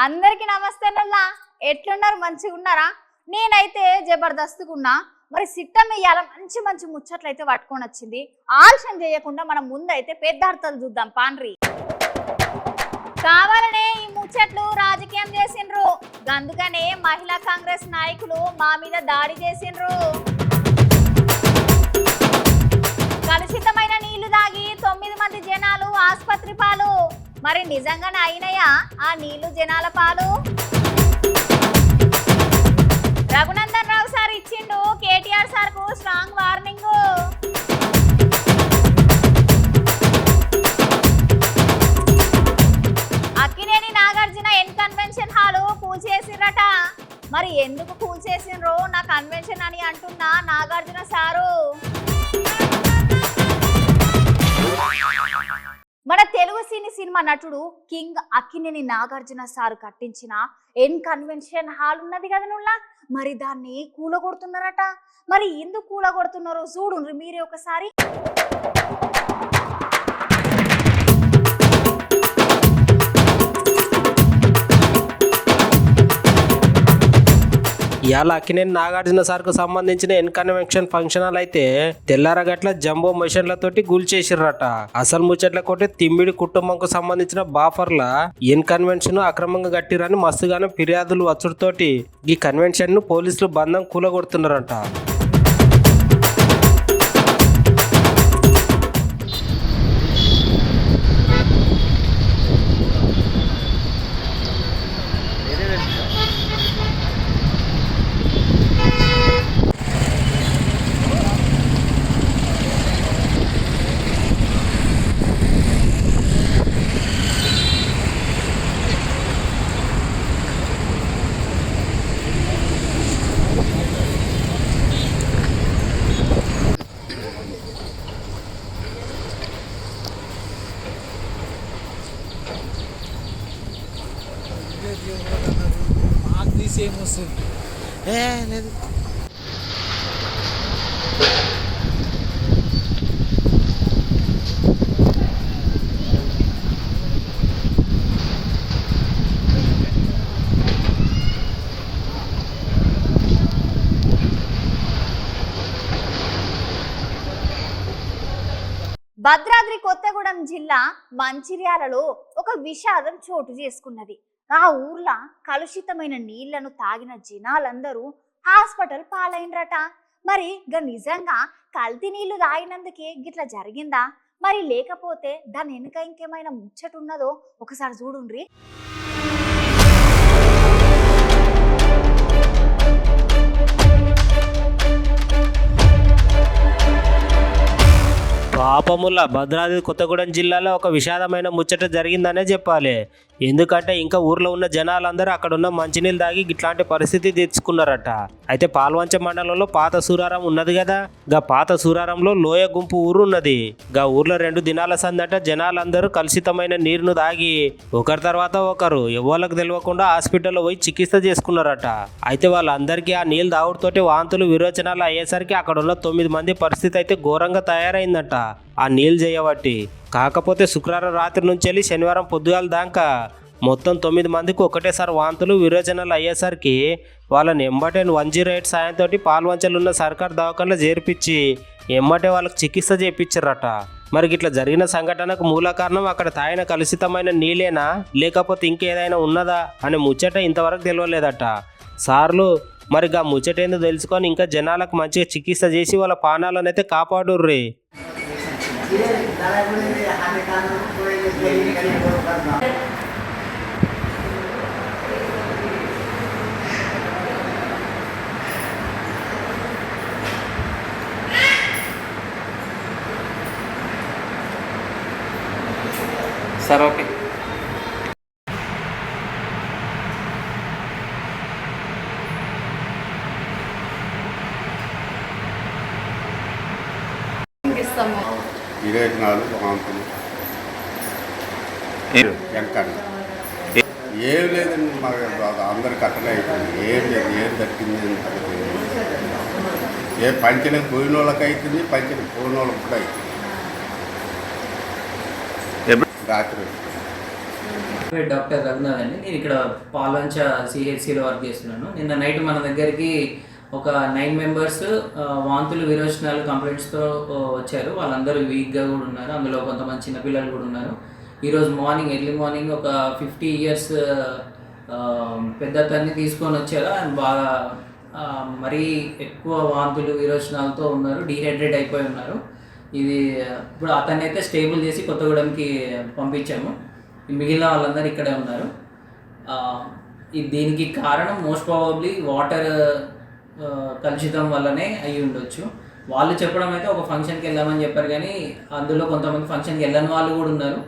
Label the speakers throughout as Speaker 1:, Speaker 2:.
Speaker 1: అందరికి నమస్తేనల్లా. ఎట్లున్నారు? మంచిగా ఉన్నారా? నేనైతే జబర్దస్త్గా ఉన్నా. మరి సిట్టమ్మ ఇయాల మంచి మంచి ముచ్చట్లయితే పట్టుకొని వచ్చింది. ఆలస్యం చేయకుండా మనం ముందైతే పెద్దార్థాలు చూద్దాం పాండ్రి. కావాలనే ఈ ముచ్చట్లు రాజకీయం చేసిండ్రు, అందుకనే మహిళా కాంగ్రెస్ నాయకులు మా మీద దాడి చేసిండ్రు. కలుషితమైన నీళ్లు తాగి 9 మంది జనాలు ఆసుపత్రి పాలు. మరి నిజంగానే అయినయా ఆ నీళ్లు జనాల పాలు? రఘునందన్ రావు సార్ ఇచ్చిండు కేటీఆర్ సార్ కు strong warning. Akkineni Nagarjuna N convention hall కూల్చేసిర్రట. మరి ఎందుకు కూల్చేసిండ్రో నా కన్వెన్షన్ అని అంటున్నా నాగార్జున సారు. మన తెలుగు సినిమా నటుడు కింగ్ అక్కినేని నాగార్జున సార్ కట్టించిన ఎన్ కన్వెన్షన్ హాల్ ఉన్నది కదా నుల్లా, మరి దాన్ని కూలగొడుతున్నారట. మరి ఎందుకు కూలగొడుతున్నారో చూడు మీరే ఒకసారి.
Speaker 2: ఇవాళ అక్కినేని నాగార్జున సార్కు సంబంధించిన ఎన్ కన్వెన్షన్ ఫంక్షన్ హాల్ అయితే తెల్లారగట్ల జంబో మిషన్లతోటి గుల్చేసిర్రట. అసలు ముచ్చట్ల కొట్టే తిమ్మిడి కుటుంబంకు సంబంధించిన బాఫర్ల ఎన్ కన్వెన్షన్ అక్రమంగా కట్టిరని మస్తుగానే ఫిర్యాదులు వచ్చుడుతోటి ఈ కన్వెన్షన్ ను పోలీసులు బంధం కూలగొడుతున్నారట.
Speaker 3: మాకు తీసేమొస్తుంది లేదు.
Speaker 1: భద్రాద్రి కొత్తగూడెం జిల్లా మంచిర్యాలలో ఒక విషాదం చోటు చేసుకున్నది. ఆ ఊర్లో కలుషితమైన నీళ్లను తాగిన జనాలందరూ హాస్పిటల్ పాలైనరట. మరి నిజంగా కల్తీ నీళ్లు తాగినందుకే గిట్లా జరిగిందా, మరి లేకపోతే దాని వెనుక ఇంకేమైనా ముచ్చటున్నదో ఒకసారి చూడుండ్రి.
Speaker 2: పాపముల భద్రాద్రి కొత్తగూడెం జిల్లాలో ఒక విషాదమైన ముచ్చట జరిగిందనే చెప్పాలి. ఎందుకంటే ఇంకా ఊర్లో ఉన్న జనాలందరూ అక్కడ ఉన్న మంచినీళ్ళు తాగి ఇట్లాంటి పరిస్థితి తెచ్చుకున్నారట. అయితే పాల్వంచ మండలంలో పాత సూరారం ఉన్నది కదా, గా పాత సూరారంలో లోయ గుంపు ఊరు ఉన్నది. గా ఊర్లో 2 దినాల సందట జనాలందరూ కలుషితమైన నీరును తాగి ఒకరి తర్వాత ఒకరు ఎవరికి తెలియకుండా హాస్పిటల్లో పోయి చికిత్స చేసుకున్నారట. అయితే వాళ్ళందరికీ ఆ నీళ్ళు తాగుడుతోటి వాంతులు విరోచనాలు అయ్యేసరికి అక్కడ ఉన్న 9 మంది పరిస్థితి అయితే ఘోరంగా తయారైందట ఆ నీళ్ళు చేయబట్టి. కాకపోతే శుక్రవారం రాత్రి నుంచి వెళ్ళి శనివారం పొద్దుగాల దాకా మొత్తం 9 మందికి ఒకటేసారి వాంతులు విరోచనాలు అయ్యేసరికి వాళ్ళని ఎంబటే 108 సాయంతో పాల్వంచలున్న సర్కార్ దవాఖానలో చేర్పించి ఎంబటే వాళ్ళకి చికిత్స చేయించారట. మరి ఇట్లా జరిగిన సంఘటనకు మూల కారణం అక్కడ తాగిన కలుషితమైన నీళ్ళేనా లేకపోతే ఇంకేదైనా ఉన్నదా అనే ముచ్చట ఇంతవరకు తెలియలేదట. సార్లు మరి గా ముచ్చటేందో తెలుసుకొని ఇంకా జనాలకు మంచిగా చికిత్స చేసి వాళ్ళ ప్రాణాలను అయితే కాపాడుర్రి.
Speaker 4: Sir okay.
Speaker 5: ఇస్తాము 24 వాంతులు వెనకాల ఏం లేదండి. మాకు అందరు కట్టలే అయిపోయింది. ఏం లేదు, ఏం దక్కింది అని ఏ పంచలకు పోయిన వాళ్ళకి అవుతుంది, పంచలకు పోయిన వాళ్ళకి కూడా అవుతుంది. రాత్రి
Speaker 4: పేరు డాక్టర్ రఘునాథ్ అండి. నేను ఇక్కడ పాల్వంచ సిహెచ్సిలో వర్క్ చేస్తున్నాను. నిన్న నైట్ మన దగ్గరికి ఒక 9 మెంబర్స్ వాంతులు విరోచనాలు కంప్లైంట్స్తో వచ్చారు. వాళ్ళందరూ వీక్గా కూడా ఉన్నారు. అందులో కొంతమంది చిన్నపిల్లలు కూడా ఉన్నారు. ఈరోజు ఎర్లీ మార్నింగ్ ఒక 50 years పెద్ద అతన్ని తీసుకొని వచ్చారు. ఆయన బాగా మరీ ఎక్కువ వాంతులు విరోచనాలతో ఉన్నారు, డీహైడ్రేట్ అయిపోయి ఉన్నారు. ఇది ఇప్పుడు అతన్ని అయితే స్టేబుల్ చేసి కొత్తగూడెంకి పంపించాము. మిగిలిన వాళ్ళందరూ ఇక్కడే ఉన్నారు. దీనికి కారణం మోస్ట్ ప్రాబబ్లీ వాటర్ కలుషితం వల్లనే అయి ఉండొచ్చు. వాళ్ళు చెప్పడం అయితే ఒక ఫంక్షన్కి వెళ్దామని చెప్పారు, కానీ అందులో కొంతమంది ఫంక్షన్కి వెళ్ళని వాళ్ళు కూడా ఉన్నారు.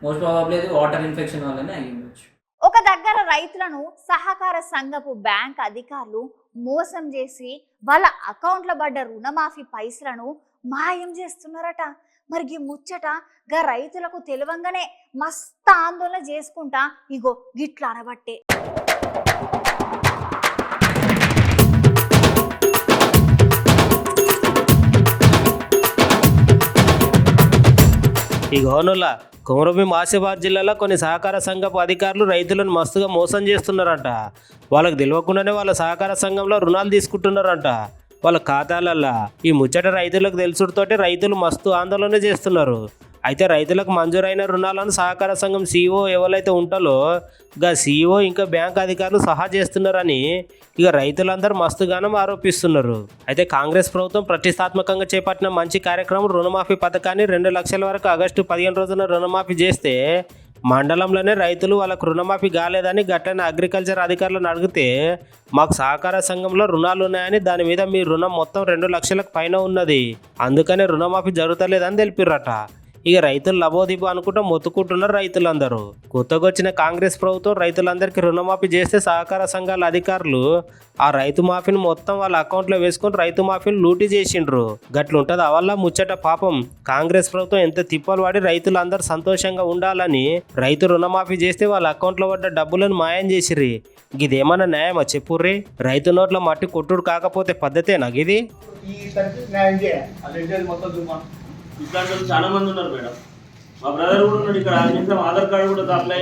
Speaker 4: మోస్ట్ ప్రాబబ్లీ అది వాటర్ ఇన్ఫెక్షన్ వల్లనే అయి ఉండొచ్చు.
Speaker 1: ఒక దగ్గర రైతులను సహకార సంఘపు బ్యాంక్ అధికారులు మోసం చేసి వాళ్ళ అకౌంట్లో పడ్డ రుణమాఫీ పైసలను మాయం చేస్తున్నారట. మరి ఈ ముచ్చట గా రైతులకు తెలివంగానే మస్తు ఆందోళన చేసుకుంటా ఇగో గిట్లా అనబట్టే.
Speaker 2: ఈ గవర్నర్ల కొమరంభీం ఆసిఫాబాద్ జిల్లాలో కొన్ని సహకార సంఘపు అధికారులు రైతులను మస్తుగా మోసం చేస్తున్నారంట. వాళ్ళకి తెలియకుండానే వాళ్ళ సహకార సంఘంలో రుణాలు తీసుకుంటున్నారంట వాళ్ళ ఖాతాలల్లో. ఈ ముచ్చట రైతులకు తెలుసుడుతోటి రైతులు మస్తు ఆందోళన చేస్తున్నారు. అయితే రైతులకు మంజూరైన రుణాలను సహకార సంఘం CEO ఎవరైతే ఉంటారో గా CEO ఇంకా బ్యాంక్ అధికారులు సహా చేస్తున్నారని ఇక రైతులందరూ మస్తుగానం ఆరోపిస్తున్నారు. అయితే కాంగ్రెస్ ప్రభుత్వం ప్రతిష్టాత్మకంగా చేపట్టిన మంచి కార్యక్రమం రుణమాఫీ పథకాన్ని 2 లక్షల వరకు ఆగస్టు 15 రోజున రుణమాఫీ చేస్తే మండలంలోనే రైతులు వాళ్ళకు రుణమాఫీ కాలేదని గట్లనే అగ్రికల్చర్ అధికారులను అడిగితే మాకు సహకార సంఘంలో రుణాలు ఉన్నాయని దాని మీద మీ రుణం మొత్తం 2 లక్షలకు పైన ఉన్నది, అందుకనే రుణమాఫీ జరుగుతలేదని తెలిపిర్రట. ఇక రైతులు లబోదిబో అనుకుంటూ మొత్తుకుంటున్నారు రైతులందరూ. కొత్తగా వచ్చిన కాంగ్రెస్ ప్రభుత్వం రైతులందరికీ రుణమాఫీ చేస్తే సహకార సంఘాల అధికారులు ఆ రైతు మాఫీని మొత్తం వాళ్ళ అకౌంట్లో వేసుకొని రైతు మాఫీని లూటీ చేసిండ్రు. గట్లుంటుంది అవల్ల ముచ్చట. పాపం కాంగ్రెస్ ప్రభుత్వం ఎంత తిప్పలు వాడి రైతులందరూ సంతోషంగా ఉండాలని రైతు రుణమాఫీ చేస్తే వాళ్ళ అకౌంట్లో పడ్డ డబ్బులను మాయం చేసిర్రి. ఇదేమన్నా న్యాయమా చెప్పుర్రి? రైతు నోట్ల మట్టి కొట్టుడు కాకపోతే పద్ధతేనా ఇది?
Speaker 6: ఇట్లాంటి చాలా మంది ఉన్నారు మేడం. మా బ్రదర్ కూడా ఉన్నాడు ఇక్కడ. నిమిషం ఆధార్ కార్డు కూడా అప్లై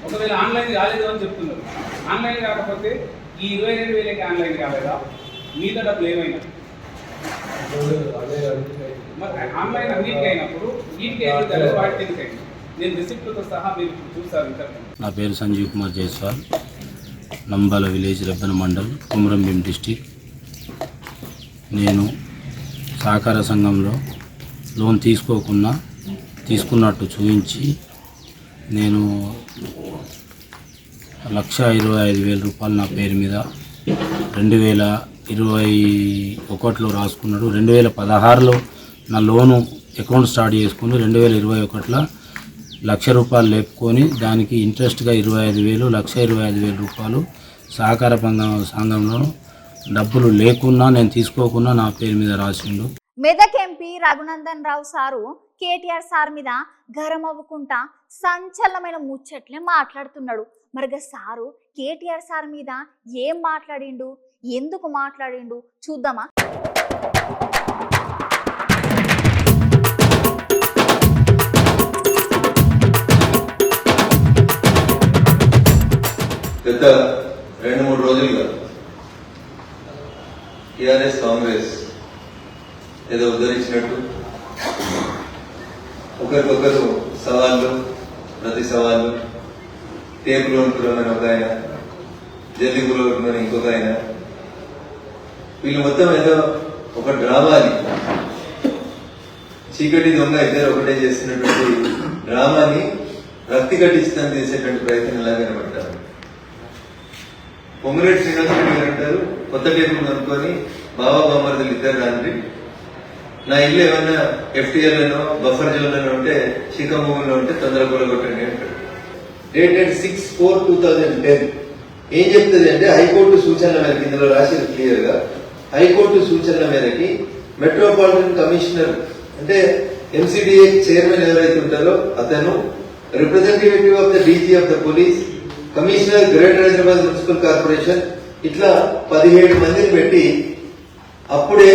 Speaker 7: ఒకవేళ ఆన్లైన్ కాలేదు అని చెప్తున్నారు. ఆన్లైన్ కాకపోతే ఈ 22,000కి ఆన్లైన్ కాలేదా? మిగతా డబ్బులు ఏమైనా ఆన్లైన్ అన్నింటికి అయినప్పుడు వీటికి ఏమైతే వాటి ఎందుకైనా నేను రిసిప్ట్లతో సహా మీరు చూస్తారు.
Speaker 8: నా పేరు సంజీవ్ కుమార్ జైస్వాల్, నంబాల విలేజ్, రెబ్బన మండల్, కొమరంభీం డిస్టిక్. నేను సహకార సంఘంలో లోన్ తీసుకున్నట్టు చూపించి నేను 1,25,000 రూపాయలు నా పేరు మీద 2021లో రాసుకున్నాడు. 2016లో నా లోను అకౌంట్ స్టార్ట్ చేసుకుని 2021లో 1,00,000 రూపాయలు లేపుకొని దానికి ఇంట్రెస్ట్గా 25,000, 1,25,000 రూపాయలు సహకార సంఘంలో డబ్బులు లేకున్నా నేను తీసుకోకున్నా నా పేరు మీద రాసిండు.
Speaker 1: Medak MP Raghunandan Rao sir KTR sir మీద గరం అవ్వకుండా సంచలనమైన ముచ్చట్లే మాట్లాడుతున్నాడు. మరిగా సారు కేటీఆర్ సార్ మీద ఏం మాట్లాడిండు, ఎందుకు మాట్లాడిండు చూద్దామా?
Speaker 9: గత 2-3 రోజులుగా టీఆర్ఎస్ కాంగ్రెస్ ఏదో ఉద్ధరించినట్టు ఒకరికొకరు సవాళ్ళు, ప్రతి సవాళ్ళు, టేపులో ఉంటున్నామని ఒక ఆయన, జల్లిగులో ఉంటున్నామని ఇంకొక ఆయన, వీళ్ళు మొత్తం ఏదో ఒక డ్రామాని, చీకటి దొంగ ఇద్దరు ఒకటే చేస్తున్నటువంటి డ్రామాని రక్తి కట్టించడం చేసేటువంటి ప్రయత్నం ఎలా కనబడతారు. పొంగురెడ్డి శ్రీనివాసరెడ్డి గారు అంటారు, కొత్త టేపులు అనుకొని బాబా బామ్మర్దులు ఇద్దరు రాండ్రి నా ఇల్లు ఏమైనా FTLలోనో బఫర్ జోన్లోనో ఉంటే శిఖమూలో ఉంటే తొందరగా కూలగొట్టండి అంటాడు. డేటెడ్ 6/4/2010 ఏం చెప్తుంది అంటే హైకోర్టు సూచనల మేరకు, ఇందులో రాసేది క్లియర్ గా, హైకోర్టు సూచనల మేరకి మెట్రోపాలిటన్ కమిషనర్ అంటే MCDA చైర్మన్ ఎవరైతే ఉంటారో అతను, representative of the DG of the police, commissioner greater Hyderabad municipal corporation, ఇట్లా 17 మందిని పెట్టి అప్పుడే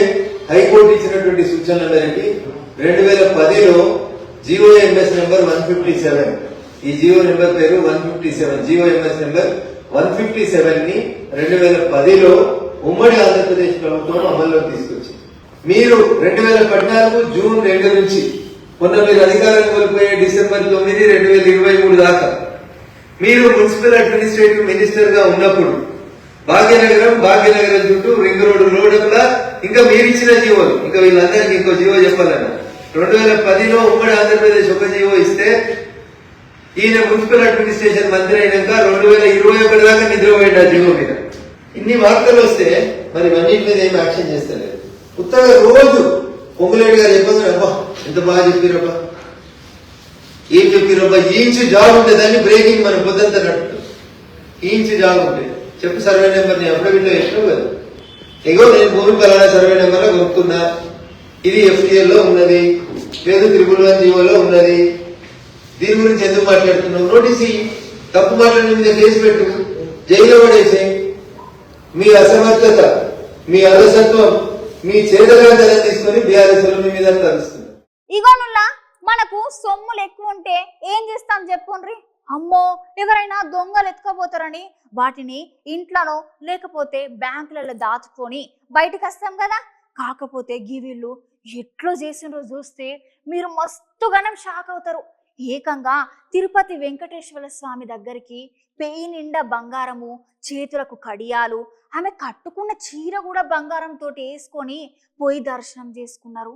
Speaker 9: హైకోర్టు ఇచ్చినటువంటి సూచనల మేరకి 2010లో GOMS నెంబర్ 157, ఈ జియో నెంబర్ పేరు 157, GOMS నెంబర్ 157 ని 2010లో ఉమ్మడి ఆంధ్రప్రదేశ్ ప్రభుత్వం అమల్లోకి తీసుకొచ్చింది. మీరు 2014 జూన్ 2 నుంచి మొన్న మీరు అధికారం కోల్పోయే డిసెంబర్ 9, 2023 దాకా మీరు మున్సిపల్ అడ్మినిస్ట్రేటివ్ మినిస్టర్ గా ఉన్నప్పుడు భాగ్యనగరం చుట్టూ రింగ్ రోడ్ కూడా ఇంకా మీరు ఇచ్చిన జీవోలు, ఇంకా వీళ్ళందరికీ ఇంకో జీవో చెప్పాలన్నా 2010లో ఉమ్మడి ఆంధ్రప్రదేశ్ ఒక జీవో ఇస్తే ఈయన మున్సిపల్ అడ్మినిస్ట్రేషన్ మంత్రి అయినాక 2021 దాకా నిద్రపోయింది ఆ జీవో మీద. ఇన్ని వార్తలు వస్తే మరి ఇవన్నిటి మీద ఏమి యాక్షన్ చేస్తలేదు. కొత్తగా రోజు పొంగులేడు గారు చెప్పదు, అబ్బా ఎంత బాగా చెప్పారబ్బా, ఏం చెప్పారబ్బా, ఇంచు జాబ్ ఉంటుందని బ్రేకింగ్ మన పొద్దంతా నట్టు, ఇంచు జాబ్ ఉంటుంది చెప్పు, సర్వే నెంబర్ ని అఫిడవిట్లో వేసినావు కదా, ఎగో నేను భూమి పలానా సర్వే నెంబర్ లో కొనుక్కున్నా, ఇది FTL లో ఉన్నది, లేదు 111 జీవోలో ఉన్నది, దీని గురించి ఎందుకు మాట్లాడుతున్నావు, నోటీస్ తప్పు మాట్లాడిన మీద కేసు పెట్టు, జైల్లో పడేసే. మీ అసమర్థత, మీ అలసత్వం, మీ చేతగాంతరం తీసుకొని BRS మీ మీద కలుస్తుంది.
Speaker 1: ఇగోనుల్లా మనకు సొమ్ములు ఎక్కువ ఉంటే ఏం చేస్తాం చెప్పుండ్రి. అమ్మో ఎవరైనా దొంగలు ఎత్తుకపోతారని వాటిని ఇంట్లోనో లేకపోతే బ్యాంకులలో దాచుకొని బయటకు వస్తాం కదా. కాకపోతే గివీళ్ళు ఎట్లా చేసిండ్రో చూస్తే మీరు మస్తుగానం షాక్ అవుతారు. ఏకంగా తిరుపతి వెంకటేశ్వర స్వామి దగ్గరికి పెయి నిండా బంగారము, చేతులకు కడియాలు, ఆమె కట్టుకున్న చీర కూడా బంగారంతో వేసుకొని పోయి దర్శనం చేసుకున్నారు.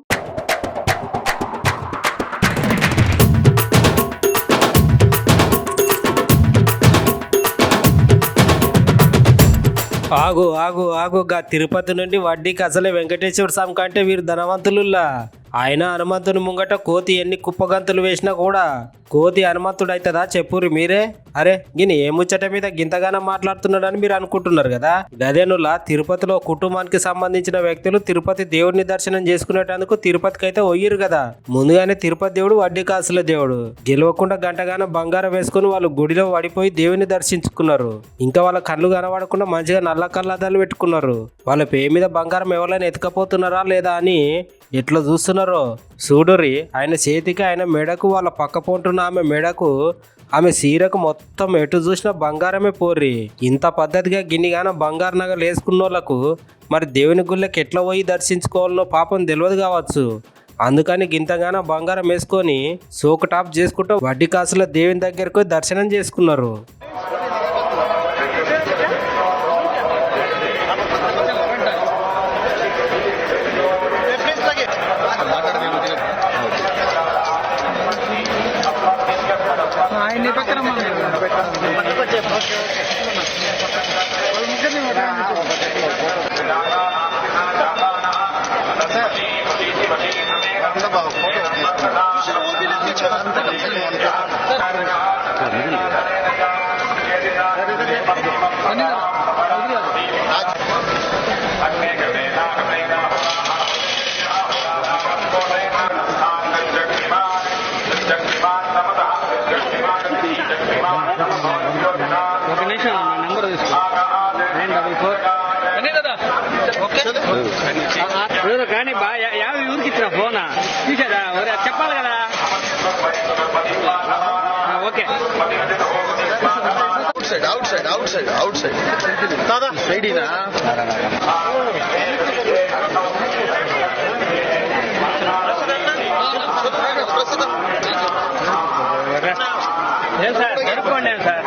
Speaker 2: ఆగు ఆగు ఆగు, గా తిరుపతి నుండి వడ్డీకి అసలే వెంకటేశ్వర స్వామి కంటే వీరు ధనవంతులులా. ఆయన హనుమంతుని ముంగట కోతి ఎన్ని కుప్పగంతులు వేసినా కూడా కోతి హనుమంతుడు అవుతుందా చెప్పుర్రి మీరే. అరే గిని ఏ ముచ్చట మీద గింతగానం మాట్లాడుతున్నాడని మీరు అనుకుంటున్నారు కదా. గదేనులా తిరుపతిలో కుటుంబానికి సంబంధించిన వ్యక్తులు తిరుపతి దేవుడిని దర్శనం చేసుకునేటందుకు తిరుపతికి అయితే పోయిరు కదా. ముందుగానే తిరుపతి దేవుడు వడ్డీ కాసుల దేవుడు, గెలవకుండా గంటగానం బంగారం వేసుకుని వాళ్ళు గుడిలో పడిపోయి దేవుని దర్శించుకున్నారు. ఇంకా వాళ్ళ కళ్ళు కనబడకుండా మంచిగా నల్ల కళ్ళద్దాలు పెట్టుకున్నారు. వాళ్ళ పేరు మీద బంగారం ఎవరైనా ఎత్తుకపోతున్నారా లేదా అని ఎట్లా చూస్తున్నారో చూడురి. ఆయన చేతికి, ఆయన మెడకు, వాళ్ళ పక్క పొంటున్న ఆమె మెడకు, ఆమె సీరకు మొత్తం ఎటు చూసినా బంగారమే పోర్రి. ఇంత పద్ధతిగా గిన్నిగాన బంగారు నగలు వేసుకున్న వాళ్ళకు మరి దేవుని గుళ్ళకి ఎట్లా పోయి దర్శించుకోవాలనో పాపం తెలియదు కావచ్చు. అందుకని గింతగాన బంగారం వేసుకొని సోకు టాప్ చేసుకుంటూ వడ్డీ కాసుల దేవుని దగ్గరకు దర్శనం చేసుకున్నారు.
Speaker 10: కానీ యాభై ఊరికి ఇచ్చిన ఫోనా చూసారా చెప్పాలి కదా. ఓకే అవుట్ సైడ్ సైడీనా ఏం సార్ జరుపుకోండి సార్.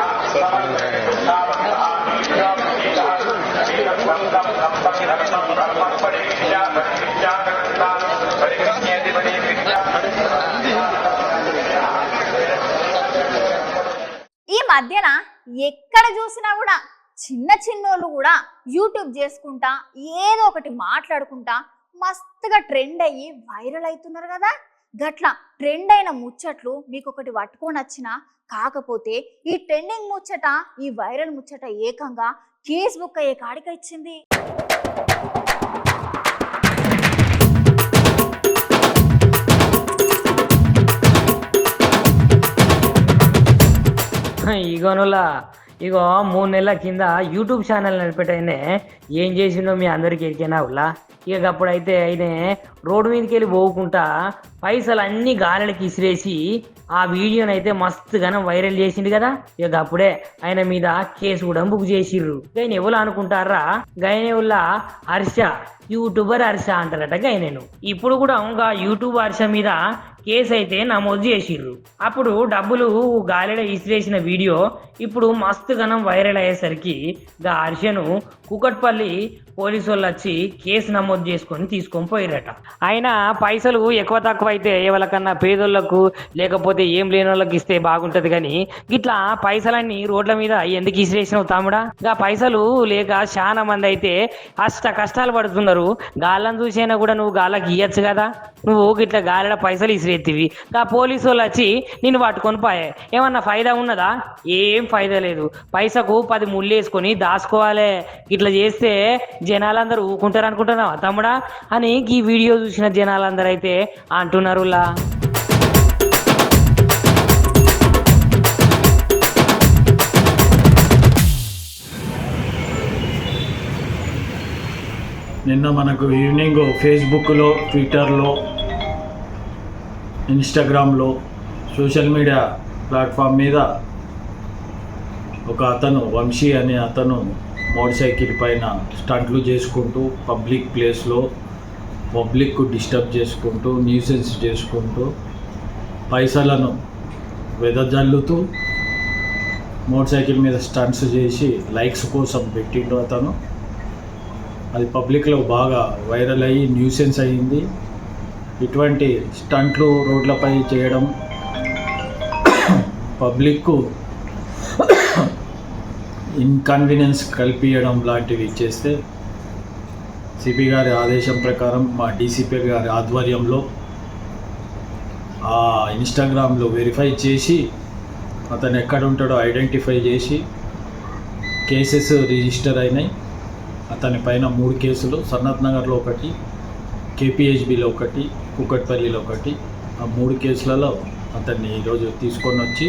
Speaker 1: ఈ మధ్యన ఎక్కడ చూసినా కూడా చిన్నోళ్ళు కూడా యూట్యూబ్ చేసుకుంటా ఏదో ఒకటి మాట్లాడుకుంటా మస్తుగా ట్రెండ్ అయ్యి వైరల్ అవుతున్నారు కదా. గట్లా ట్రెండ్ అయిన ముచ్చట్లు మీకు ఒకటి పట్టుకొని వచ్చిన, కాకపోతే ఈ ట్రెండింగ్ ముచ్చట ఈ వైరల్ ముచ్చట ఏకంగా కేస్ బుక్ అయ్యే కాడికి వచ్చింది.
Speaker 10: ఇగోనులా ఇగో 3 నెలల కింద యూట్యూబ్ ఛానల్ నడిపెట్టయినే ఏం చేసిండో మీ అందరికి ఎరికేనా ఉల్లా. ఇక అప్పుడైతే ఆయన రోడ్డు మీదకి వెళ్ళి పోకుండా పైసలు అన్ని గాలికి ఇసిరేసి ఆ వీడియోని అయితే మస్తుగానం వైరల్ చేసిండు కదా. ఇక అప్పుడే ఆయన మీద కేసు కూడా బుక్ చేసిర్రు. ఆయన ఎవరు అనుకుంటారా, గైనే ఉల్ల హర్ష, యూట్యూబర్ హర్ష అంటారట గైనేను. ఇప్పుడు కూడా ఇంకా యూట్యూబ్ హర్ష మీద కేసు అయితే నమోదు చేసిర్రు. అప్పుడు డబ్బులు గాలిలో ఇసిరేసిన వీడియో ఇప్పుడు మస్తు గనం వైరల్ అయ్యేసరికి గా హర్షను కూకట్పల్లి పోలీసు వాళ్ళు వచ్చి కేసు నమోదు చేసుకొని తీసుకొని పోయిరట. అయినా పైసలు ఎక్కువ తక్కువ అయితే ఎవరికన్నా పేదోళ్లకు లేకపోతే ఏం లేని వాళ్ళకి ఇస్తే బాగుంటది, కానీ గిట్లా పైసలన్నీ రోడ్ల మీద ఎందుకు ఇసిరేసినావు తమ్ముడా? గా పైసలు లేక చాలా మంది అయితే కష్టాలు పడుతున్నారు. గాళ్ళని చూసైనా కూడా నువ్వు గాళ్ళకి ఇయ్యచ్చు కదా. నువ్వు గిట్లా గాలిడ పైసలు ఇసిరెత్తివి, గా పోలీసు వాళ్ళు వచ్చి నిన్ను పట్టుకొని పోయే. ఏమన్నా ఫైదా ఉన్నదా? ఏం ఫైదా లేదు. పైసకు 10 ముళ్ళు వేసుకొని దాచుకోవాలి. ఇట్లా చేస్తే జనాలందరూ ఊకుంటారు అనుకుంటున్నావా తమ్ముడా అని ఈ వీడియో చూసిన జనాలందరూ అయితే అంటున్నారులా.
Speaker 3: నిన్న మనకు ఈవినింగ్ ఫేస్బుక్లో, ట్విట్టర్లో, ఇన్స్టాగ్రామ్లో, సోషల్ మీడియా ప్లాట్ఫామ్ మీద ఒక అతను, వంశీ అనే అతను మోటార్ సైకిల్ పైన స్టంట్లు చేసుకుంటూ పబ్లిక్ ప్లేస్లో పబ్లిక్ డిస్టర్బ్ చేసుకుంటూ న్యూసెన్స్ చేసుకుంటూ పైసలను వెదజల్లుతూ మోటార్ సైకిల్ మీద స్టంట్స్ చేసి లైక్స్ కోసం పెట్టిండు అతను. అది పబ్లిక్లో బాగా వైరల్ అయ్యి న్యూసెన్స్ అయ్యింది. ఇటువంటి స్టంట్లు రోడ్లపై చేయడం, పబ్లిక్కు ఇన్కన్వీనియన్స్ కల్పించడం లాంటివి చేస్తే సిపి గారి ఆదేశం ప్రకారం మా డీసీపీ గారి ఆధ్వర్యంలో ఆ ఇన్స్టాగ్రామ్లో వెరిఫై చేసి అతను ఎక్కడ ఉంటాడో ఐడెంటిఫై చేసి కేసెస్ రిజిస్టర్ అయినాయి. అతని పైన 3 కేసులు, సనత్ నగర్లో ఒకటి, కేపీహెచ్బిలో ఒకటి, కూకట్పల్లిలో ఒకటి. ఆ 3 కేసులలో అతన్ని ఈరోజు తీసుకొని వచ్చి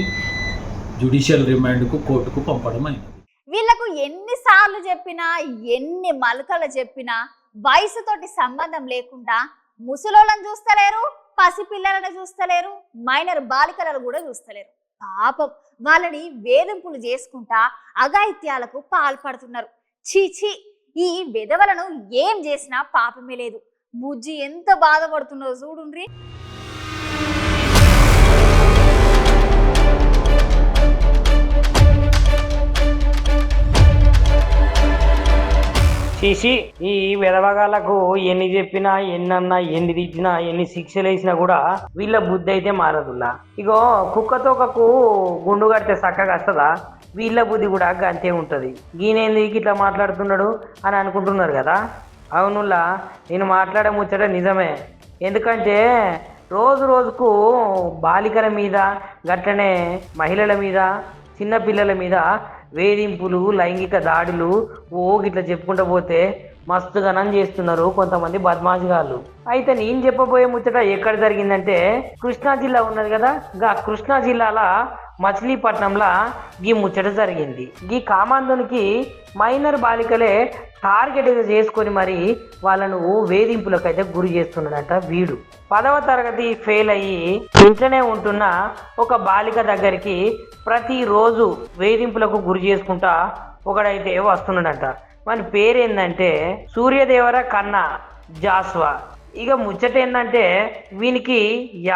Speaker 3: జ్యుడిషియల్ రిమాండ్కు కోర్టుకు పంపడం అయింది.
Speaker 1: వీళ్ళకు ఎన్నిసార్లు చెప్పినా, ఎన్ని మలకలు చెప్పినా వయసుతోటి సంబంధం లేకుండా ముసలోళ్ళని చూస్తలేరు, పసిపిల్లలను చూస్తలేరు, మైనర్ బాలికలను కూడా చూస్తలేరు. పాపం వాళ్ళని వేధింపులు చేసుకుంటా అఘాయిత్యాలకు పాల్పడుతున్నారు. చీచి, ఈ విధవలను ఏం చేసినా పాపమే లేదు. బుజ్జి ఎంత బాధపడుతుందో చూడుండ్రి.
Speaker 10: చేసి ఈ విధవగాళ్ళకు ఎన్ని చెప్పినా, ఎన్నన్నా, ఎన్ని తిట్టినా, ఎన్ని శిక్షలు వేసినా కూడా వీళ్ళ బుద్ధి అయితే మారదుల్లా. ఇగో కుక్కతోకకు గుండు కడితే చక్కగా వస్తుందా? వీళ్ళ బుద్ధి కూడా అంతే ఉంటుంది. ఈయనేంది ఇట్లా మాట్లాడుతున్నాడు అని అనుకుంటున్నారు కదా. అవునుల్లా, నేను మాట్లాడే ముచ్చట నిజమే. ఎందుకంటే రోజు రోజుకు బాలికల మీద, గట్లనే మహిళల మీద, చిన్నపిల్లల మీద వేధింపులు, లైంగిక దాడులు గిట్లా చెప్పుకుంటూ పోతే మస్తు గణం చేస్తున్నారు కొంతమంది బద్మాషిగాళ్ళు. అయితే నేను చెప్పబోయే ముచ్చట ఎక్కడ జరిగిందంటే కృష్ణా జిల్లా ఉన్నది కదా, గా కృష్ణా జిల్లాల మచిలీపట్నంలో ఈ ముచ్చట జరిగింది. ఈ కామాంధునికి మైనర్ బాలికలే టార్గెట్ చేసుకొని మరి వాళ్ళను వేధింపులకైతే గురి చేస్తున్నాడట. వీడు 10వ తరగతి ఫెయిల్ అయ్యి ఇంట్లోనే ఉంటున్న ఒక బాలిక దగ్గరికి ప్రతిరోజు వేధింపులకు గురి చేసుకుంటా ఒకడైతే వస్తున్నాడట. మన పేరేందంటే సూర్యదేవర కన్నా జాస్వా. ఇక ముచ్చట ఏంటంటే వీనికి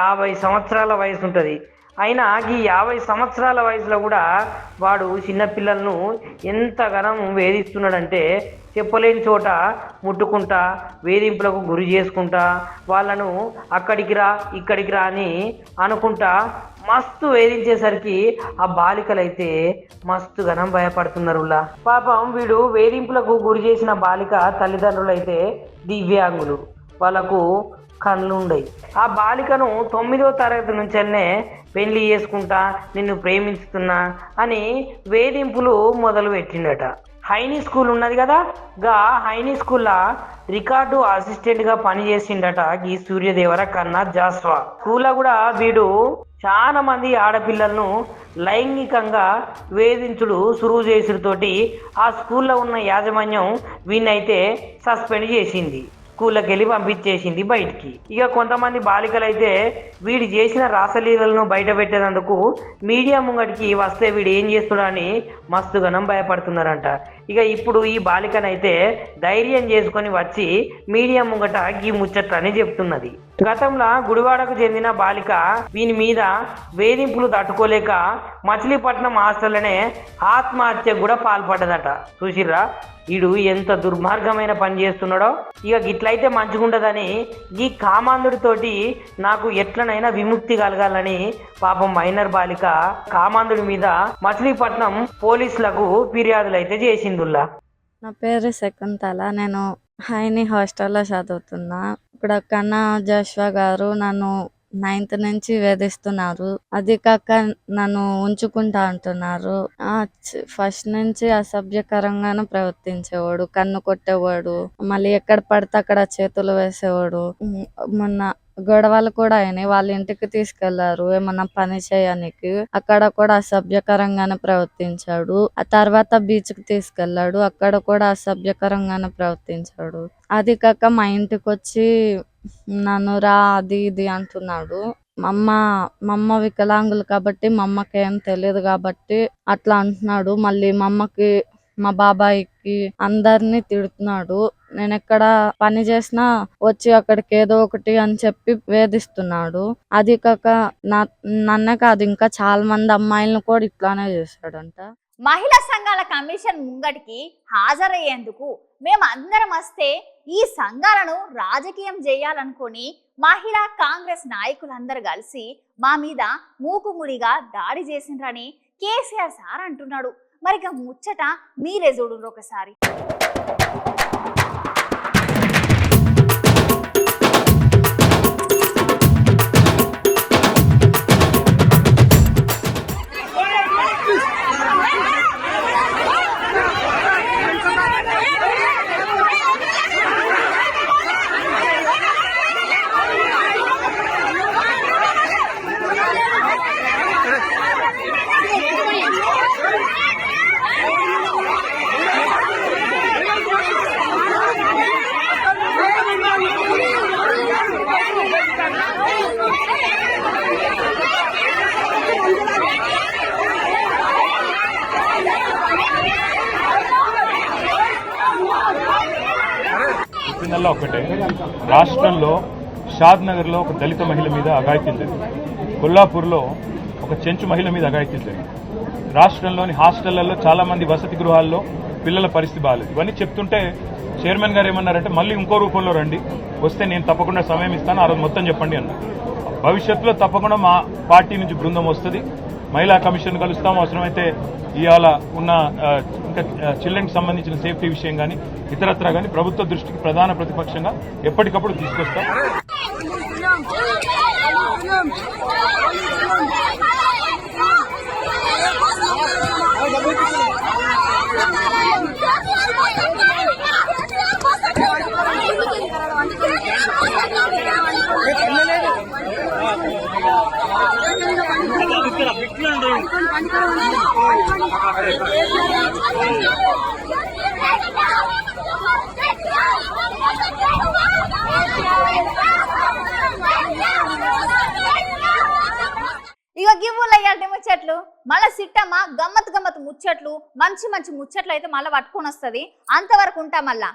Speaker 10: 50 సంవత్సరాల వయసు ఉంటుంది. అయినా ఈ 50 సంవత్సరాల వయసులో కూడా వాడు చిన్నపిల్లలను ఎంతగానం వేధిస్తున్నాడంటే చెప్పలేని చోట ముట్టుకుంటా, వేధింపులకు గురి చేసుకుంటా, వాళ్ళను అక్కడికి రా ఇక్కడికి రా అని అనుకుంటా మస్తు వేధించేసరికి ఆ బాలికలైతే మస్తు ఘనం భయపడుతున్నారు. పాపం వీడు వేధింపులకు గురి చేసిన బాలిక తల్లిదండ్రులు అయితే దివ్యాంగులు. వాళ్ళకు కళ్ళుండయి. ఆ బాలికను 9వ తరగతి నుంచెల్నే పెళ్లి చేసుకుంటా, నిన్ను ప్రేమిస్తున్నా అని వేధింపులు మొదలు పెట్టిండట. హైనీ స్కూల్ ఉన్నది కదా, గా హైనీ స్కూల్లో రికార్డు అసిస్టెంట్గా పనిచేసిండట ఈ సూర్యదేవర కన్నా జాస్వా. స్కూల్లో కూడా వీడు చాలా మంది ఆడపిల్లలను లైంగికంగా వేధించుడు సురువు చేసుడితోటి ఆ స్కూల్లో ఉన్న యాజమాన్యం వీన్నైతే సస్పెండ్ చేసింది, స్కూల్లోకి వెళ్ళి పంపించేసింది బయటికి. ఇక కొంతమంది బాలికలు అయితే వీడు చేసిన రాసలీలను బయట పెట్టేందుకు మీడియా ముంగటికి వస్తే వీడు ఏం చేస్తున్నాడని మస్తుగనం భయపడుతున్నారంట. ఇక ఇప్పుడు ఈ బాలికనైతే ధైర్యం చేసుకొని వచ్చి మీడియా ముంగట ఈ ముచ్చట్లని చెప్తున్నది. గతంలో గుడివాడకు చెందిన బాలిక వీని మీద వేధింపులు తట్టుకోలేక మచిలీపట్నం హాస్టల్లోనే ఆత్మహత్యకు కూడా పాల్పడ్డదట. చూసిర్రా వీడు ఎంత దుర్మార్గమైన పని చేస్తున్నాడో. ఇక గిట్లయితే మంచిగుండదని ఈ కామాంధుడితోటి నాకు ఎట్లనైనా విముక్తి కలగాలని పాపం మైనర్ బాలిక కామాంధుడి మీద మచిలీపట్నం పోలీసులకు ఫిర్యాదులు అయితే చేసిందుల్లా.
Speaker 11: నా పేరు శకుంతల, నేను హైనీ హాస్టల్లో చదువుతున్నా. ఇప్పుడు కన్నా జాషువా గారు నన్ను 9th నుంచి వేధిస్తున్నారు. అది కాక నన్ను ఉంచుకుంటా అంటున్నారు. ఫస్ట్ నుంచి అసభ్యకరంగానే ప్రవర్తించేవాడు, కన్ను కొట్టేవాడు, మళ్ళీ ఎక్కడ పడితే అక్కడ చేతులు వేసేవాడు. మొన్న గొడవలు కూడా అయినాయి, వాళ్ళ ఇంటికి తీసుకెళ్లారు ఏమన్నా పని చేయడానికి, అక్కడ కూడా అసభ్యకరంగానే ప్రవర్తించాడు. ఆ తర్వాత బీచ్ కి తీసుకెళ్లాడు, అక్కడ కూడా అసభ్యకరంగానే ప్రవర్తించాడు. అది కాక మా ఇంటికి వచ్చి నన్ను రా అది ఇది అంటున్నాడు. మా అమ్మ వికలాంగులు కాబట్టి మా అమ్మకి ఏం తెలియదు కాబట్టి అట్లా అంటున్నాడు. మళ్ళీ మా అమ్మకి, మా బాబాయికి అందరినీ తిడుతున్నాడు. నేను ఎక్కడ పని చేసినా వచ్చి అక్కడికి ఏదో ఒకటి అని చెప్పి వేధిస్తున్నాడు. అది కాక నన్నే కాదు ఇంకా చాలా మంది అమ్మాయిలను కూడా ఇట్లానే చేశాడంట.
Speaker 1: మహిళా సంఘాల కమిషన్ ముంగటికి హాజరయ్యేందుకు మేము అందరం వస్తే ఈ సంఘాలను రాజకీయం చేయాలనుకొని మహిళా కాంగ్రెస్ నాయకులందరూ కలిసి మా మీద మూకుముడిగా దాడి చేసిండ్రని కేసీఆర్ సార్ అంటున్నాడు. మరి ముచ్చట మీరే చూడండి ఒకసారి.
Speaker 12: ఒకటే రాష్ట్రంలో షాద్ నగర్లో ఒక దళిత మహిళ మీద అఘాయిత్యం జరిగింది, కొల్లాపూర్లో ఒక చెంచు మహిళ మీద అఘాయిత్యం జరిగింది. రాష్ట్రంలోని హాస్టళ్లలో చాలా మంది వసతి గృహాల్లో పిల్లల పరిస్థితి బాగాలేదు. ఇవన్నీ చెప్తుంటే చైర్మన్ గారు ఏమన్నారంటే మళ్ళీ ఇంకో రూపంలో రండి, వస్తే నేను తప్పకుండా సమయం ఇస్తాను, ఆ రోజు మొత్తం చెప్పండి అన్నారు. భవిష్యత్తులో తప్పకుండా మా పార్టీ నుంచి బృందం వస్తుంది, మహిళా కమిషన్ కలుస్తాం. అవసరమైతే ఇవాళ ఉన్న ఇంకా చిల్డ్రన్కి సంబంధించిన సేఫ్టీ విషయం కానీ ఇతరత్రా కానీ ప్రభుత్వ దృష్టికి ప్రధాన ప్రతిపక్షంగా ఎప్పటికప్పుడు తీసుకొస్తాం.
Speaker 1: ఇక గివ్వులు అయ్యాలి ముచ్చట్లు, మళ్ళీ సిట్టమ్మ గమ్మత్ ముచ్చట్లు, మంచి ముచ్చట్లు అయితే మళ్ళీ పట్టుకొని వస్తుంది. అంతవరకు ఉంటా మళ్ళా.